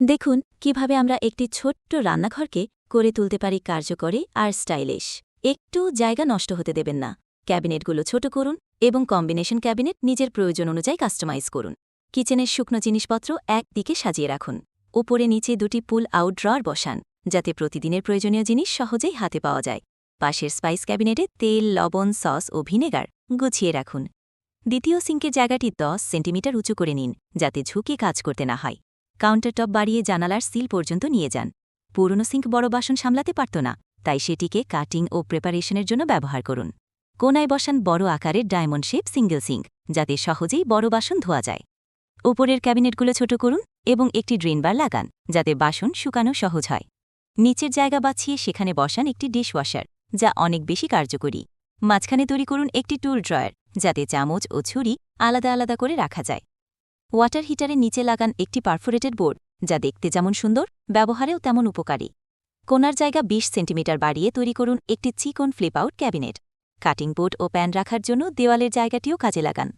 দেখুন কিভাবে আমরা একটি ছোট্ট রান্নাঘরকে করে তুলতে পারি কার্যকরী আর স্টাইলিশ। একটু জায়গা নষ্ট হতে দেবেন না। ক্যাবিনেটগুলো ছোট করুন এবং কম্বিনেশন ক্যাবিনেট নিজের প্রয়োজন অনুযায়ী কাস্টমাইজ করুন। কিচেনের শুকনো জিনিসপত্র একদিকে সাজিয়ে রাখুন। উপরে নিচে দুটি পুল আউট ড্রয়ার বসান, যাতে প্রতিদিনের প্রয়োজনীয় জিনিস সহজেই হাতে পাওয়া যায়। পাশের স্পাইস ক্যাবিনেটে তেল, লবণ, সস ও ভিনেগার গুছিয়ে রাখুন। দ্বিতীয় সিঙ্কের জায়গাটি 10 সেন্টিমিটার উঁচু করে নিন, যাতে ঝুঁকে কাজ করতে না হয়। কাউন্টারটপ বাড়িয়ে জানালার সিল পর্যন্ত নিয়ে যান। পুরনো সিঙ্ক বড় বাসন সামলাতে পারত না, তাই সেটিকে কাটিং ও প্রিপারেশনের জন্য ব্যবহার করুন। কোনায় বসান বড় আকারের ডায়মন্ড শেপ সিঙ্গেল সিঙ্ক, যাতে সহজেই বড় বাসন ধোয়া যায়। উপরের ক্যাবিনেটগুলো ছোট করুন এবং একটি ড্রেন বার লাগান, যাতে বাসন শুকানো সহজ হয়। নিচের জায়গা বাছিয়ে সেখানে বসান একটি ডিশওয়াশার, যা অনেক বেশি কার্যকরী। মাঝখানে তৈরি করুন একটি টুল ড্রয়ার, যাতে চামচ ও ছুরি আলাদা আলাদা করে রাখা যায়। ওয়াটার হিটারের নিচে লাগান একটি পারফোরেটেড বোর্ড, যা দেখতে যেমন সুন্দর, ব্যবহারেও তেমন উপকারী। কোনার জায়গা 20 সেন্টিমিটার বাড়িয়ে তৈরি করুন একটি চিকন flip out cabinet. Cutting board ও প্যান রাখার জন্য দেওয়ালের জায়গাটিও কাজে লাগান।